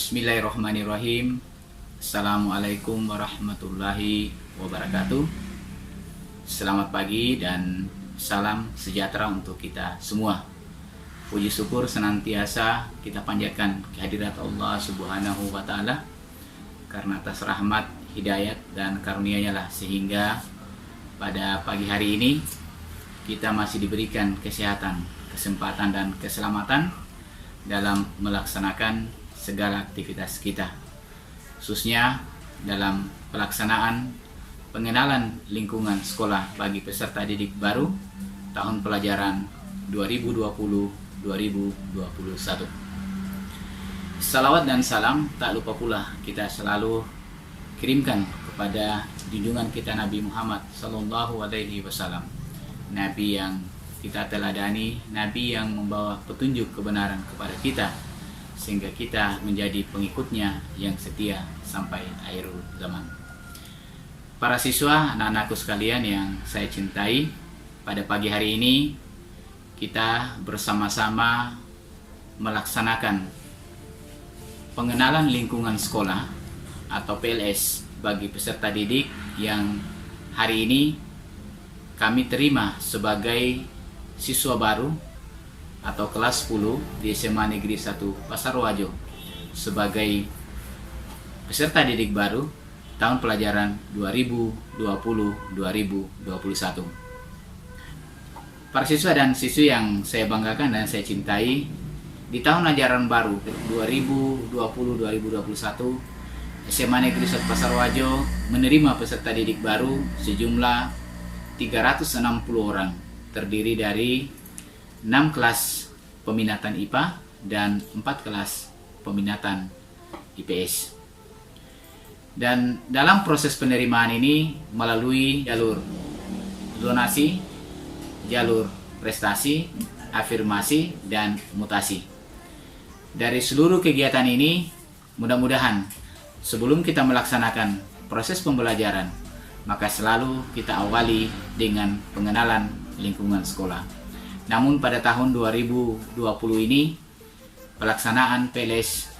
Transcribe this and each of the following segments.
Bismillahirrahmanirrahim. Assalamualaikum warahmatullahi wabarakatuh. Selamat pagi dan salam sejahtera untuk kita semua. Puji syukur senantiasa kita panjatkan kehadirat Allah Subhanahu wa Ta'ala, karena atas rahmat, hidayat dan karunia-Nya lah sehingga pada pagi hari ini kita masih diberikan kesehatan, kesempatan dan keselamatan dalam melaksanakan segala aktivitas kita, khususnya dalam pelaksanaan pengenalan lingkungan sekolah bagi peserta didik baru tahun pelajaran 2020-2021. Salawat dan salam tak lupa pula kita selalu kirimkan kepada junjungan kita Nabi Muhammad SAW, Nabi yang kita teladani, Nabi yang membawa petunjuk kebenaran kepada kita sehingga kita menjadi pengikutnya yang setia sampai akhir zaman. Para siswa, anak-anakku sekalian yang saya cintai, pada pagi hari ini kita bersama-sama melaksanakan pengenalan lingkungan sekolah atau PLS bagi peserta didik yang hari ini kami terima sebagai siswa baru atau kelas 10 di SMA Negeri 1 Pasarwajo sebagai peserta didik baru tahun pelajaran 2020-2021. Para siswa dan siswi yang saya banggakan dan saya cintai, di tahun ajaran baru 2020-2021 SMA Negeri 1 Pasarwajo menerima peserta didik baru sejumlah 360 orang, terdiri dari 6 kelas peminatan IPA dan 4 kelas peminatan IPS. Dan dalam proses penerimaan ini melalui jalur zonasi, jalur prestasi, afirmasi, dan mutasi. Dari seluruh kegiatan ini, mudah-mudahan sebelum kita melaksanakan proses pembelajaran, maka selalu kita awali dengan pengenalan lingkungan sekolah. Namun pada tahun 2020 ini, pelaksanaan PLS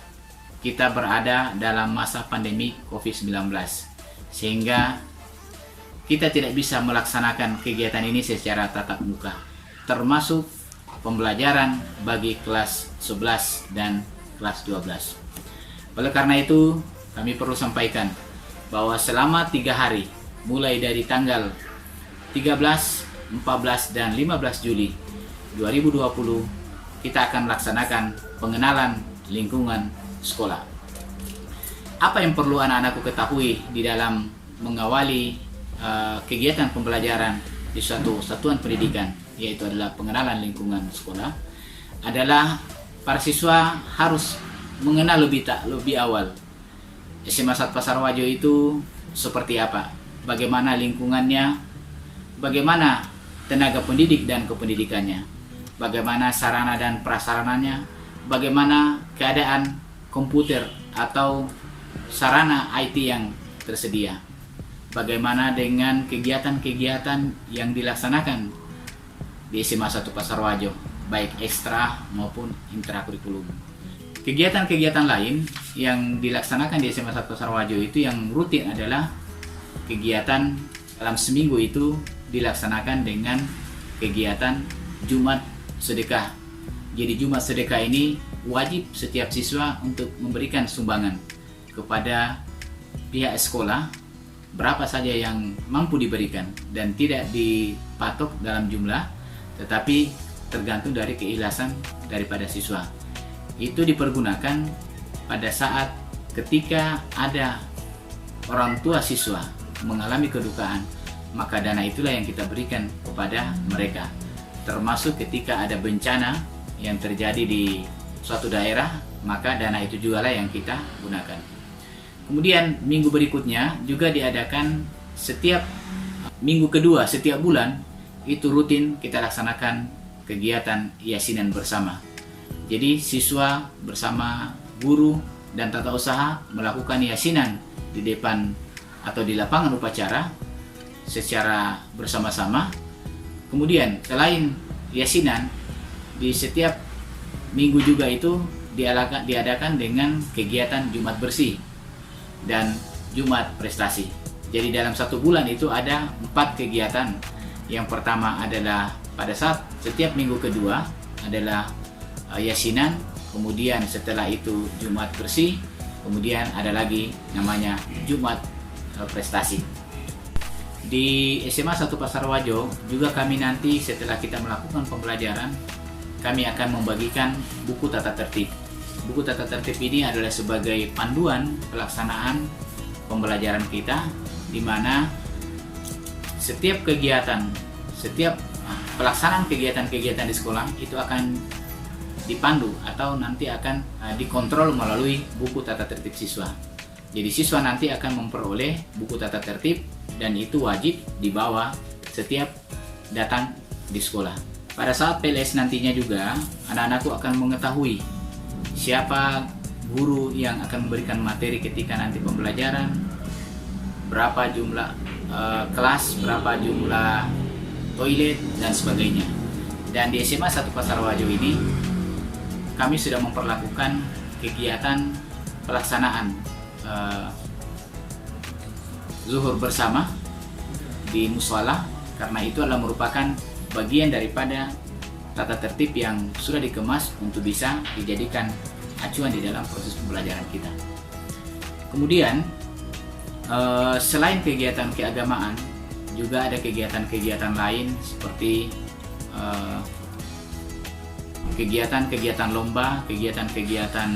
kita berada dalam masa pandemi COVID-19, sehingga kita tidak bisa melaksanakan kegiatan ini secara tatap muka, termasuk pembelajaran bagi kelas 11 dan kelas 12. Oleh karena itu, kami perlu sampaikan bahwa selama 3 hari, mulai dari tanggal 13, 14, dan 15 Juli 2020, kita akan melaksanakan pengenalan lingkungan sekolah. Apa yang perlu anak-anakku ketahui di dalam mengawali kegiatan pembelajaran di suatu satuan pendidikan, yaitu adalah pengenalan lingkungan sekolah, adalah para siswa harus mengenal lebih awal SMA 1 Pasarwajo itu seperti apa, bagaimana lingkungannya, bagaimana tenaga pendidik dan kependidikannya, bagaimana sarana dan prasarananya, bagaimana keadaan komputer atau sarana IT yang tersedia, bagaimana dengan kegiatan-kegiatan yang dilaksanakan di SMA 1 Pasarwajo, baik ekstra maupun intrakurikulum. Kegiatan-kegiatan lain yang dilaksanakan di SMA 1 Pasarwajo itu yang rutin adalah kegiatan dalam seminggu itu dilaksanakan dengan kegiatan Jumat Sedekah. Jadi Jumat Sedekah ini wajib setiap siswa untuk memberikan sumbangan kepada pihak sekolah berapa saja yang mampu diberikan, dan tidak dipatok dalam jumlah, tetapi tergantung dari keikhlasan daripada siswa. Itu dipergunakan pada saat ketika ada orang tua siswa mengalami kedukaan, maka dana itulah yang kita berikan kepada mereka. Termasuk ketika ada bencana yang terjadi di suatu daerah, maka dana itu juga lah yang kita gunakan. Kemudian minggu berikutnya juga diadakan setiap minggu kedua setiap bulan, itu rutin kita laksanakan kegiatan yasinan bersama. Jadi siswa bersama guru dan tata usaha melakukan yasinan di depan atau di lapangan upacara secara bersama-sama. Kemudian selain yasinan, di setiap minggu juga itu diadakan dengan kegiatan Jumat Bersih dan Jumat Prestasi. Jadi dalam satu bulan itu ada 4 kegiatan. Yang pertama adalah pada saat setiap minggu kedua adalah Yasinan, kemudian setelah itu Jumat Bersih, kemudian ada lagi namanya Jumat Prestasi. Di SMA 1 Pasarwajo juga kami nanti setelah kita melakukan pembelajaran, kami akan membagikan buku tata tertib. Buku tata tertib ini adalah sebagai panduan pelaksanaan pembelajaran kita, di mana setiap pelaksanaan kegiatan-kegiatan di sekolah itu akan dipandu atau nanti akan dikontrol melalui buku tata tertib siswa. Jadi siswa nanti akan memperoleh buku tata tertib dan itu wajib dibawa setiap datang di sekolah. Pada saat PLS nantinya juga anak-anakku akan mengetahui siapa guru yang akan memberikan materi ketika nanti pembelajaran, berapa jumlah kelas, berapa jumlah toilet dan sebagainya. Dan di SMA 1 Pasarwajo ini kami sudah memperlakukan kegiatan pelaksanaan zuhur bersama di mushola, karena itu adalah merupakan bagian daripada tata tertib yang sudah dikemas untuk bisa dijadikan acuan di dalam proses pembelajaran kita. Kemudian selain kegiatan keagamaan, juga ada kegiatan-kegiatan lain seperti kegiatan-kegiatan lomba, kegiatan-kegiatan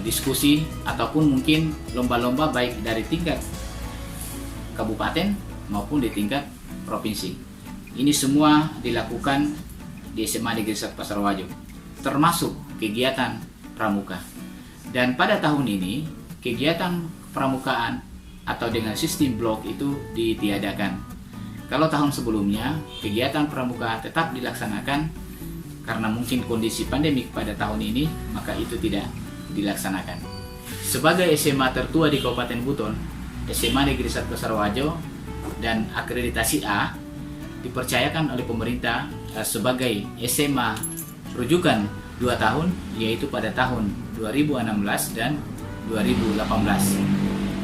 diskusi, ataupun mungkin lomba-lomba baik dari tingkat kabupaten maupun di tingkat provinsi. Ini semua dilakukan di SMA Negeri 1 Pasarwajo, termasuk kegiatan pramuka. Dan pada tahun ini kegiatan pramukaan atau dengan sistem blok itu ditiadakan. Kalau tahun sebelumnya kegiatan pramuka tetap dilaksanakan, karena mungkin kondisi pandemik pada tahun ini, maka itu tidak dilaksanakan. Sebagai SMA tertua di Kabupaten Buton, SMA Negeri 1 Pasarwajo dan akreditasi A dipercayakan oleh pemerintah sebagai SMA rujukan 2 tahun, yaitu pada tahun 2016 dan 2018.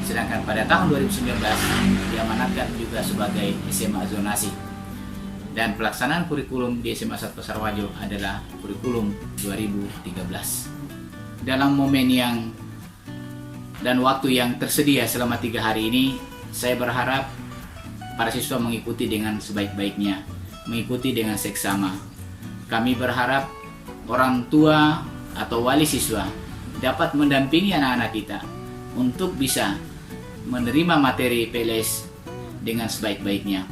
Sedangkan pada tahun 2019 diamanatkan juga sebagai SMA zonasi. Dan pelaksanaan kurikulum di SMA 1 Pasarwajo adalah kurikulum 2013. Dalam momen dan waktu yang tersedia selama 3 hari ini, saya berharap para siswa mengikuti dengan sebaik-baiknya, mengikuti dengan seksama. Kami berharap orang tua atau wali siswa dapat mendampingi anak-anak kita untuk bisa menerima materi PLS dengan sebaik-baiknya.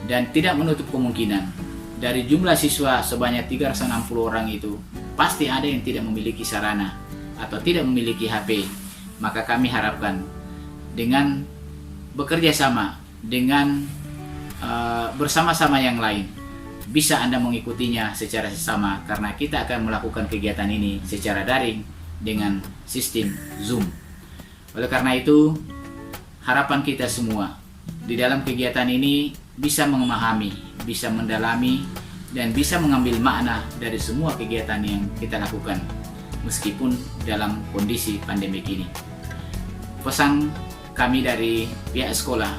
Dan tidak menutup kemungkinan dari jumlah siswa sebanyak 360 orang itu pasti ada yang tidak memiliki sarana atau tidak memiliki HP. Maka kami harapkan dengan bekerja sama dengan bersama-sama yang lain bisa Anda mengikutinya secara sesama, karena kita akan melakukan kegiatan ini secara daring dengan sistem Zoom. Oleh karena itu, harapan kita semua di dalam kegiatan ini bisa memahami, bisa mendalami, dan bisa mengambil makna dari semua kegiatan yang kita lakukan meskipun dalam kondisi pandemik ini. Pesan kami dari pihak sekolah,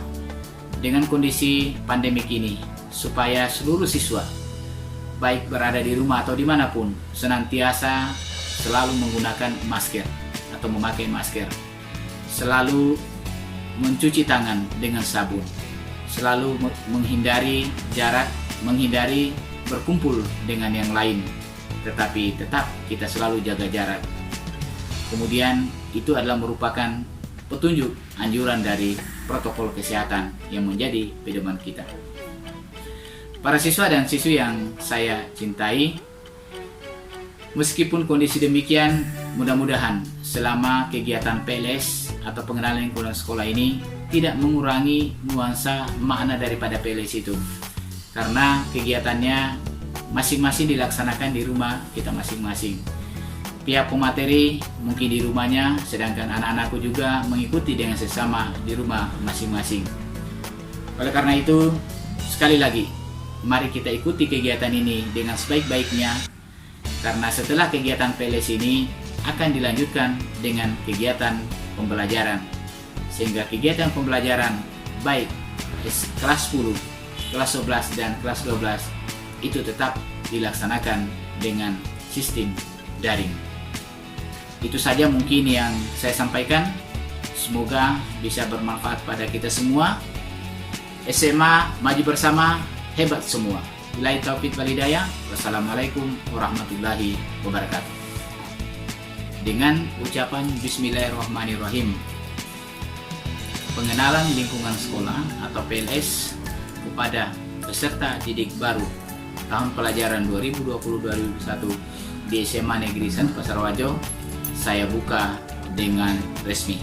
dengan kondisi pandemik ini, supaya seluruh siswa baik berada di rumah atau dimanapun senantiasa selalu menggunakan masker atau memakai masker, selalu mencuci tangan dengan sabun, selalu menghindari jarak, menghindari berkumpul dengan yang lain, tetapi tetap kita selalu jaga jarak. Kemudian itu adalah merupakan petunjuk anjuran dari protokol kesehatan yang menjadi pedoman kita. Para siswa dan siswi yang saya cintai, meskipun kondisi demikian, mudah-mudahan selama kegiatan PLS atau pengenalan lingkungan sekolah ini tidak mengurangi nuansa makna daripada PLS itu, karena kegiatannya masing-masing dilaksanakan di rumah kita masing-masing. Pihak pemateri mungkin di rumahnya, sedangkan anak-anakku juga mengikuti dengan sesama di rumah masing-masing. Oleh karena itu, sekali lagi, mari kita ikuti kegiatan ini dengan sebaik-baiknya, karena setelah kegiatan PLS ini akan dilanjutkan dengan kegiatan pembelajaran, sehingga kegiatan pembelajaran baik kelas 10, kelas 11 dan kelas 12 itu tetap dilaksanakan dengan sistem daring. Itu saja mungkin yang saya sampaikan. Semoga bisa bermanfaat pada kita semua. SMA maju bersama, hebat semua. Billahi taufiq wal hidayah. Wassalamualaikum warahmatullahi wabarakatuh. Dengan ucapan Bismillahirrahmanirrahim, pengenalan lingkungan sekolah atau PLS kepada peserta didik baru tahun pelajaran 2020-2021 di SMA Negeri 1 Pasar Wajo saya buka dengan resmi.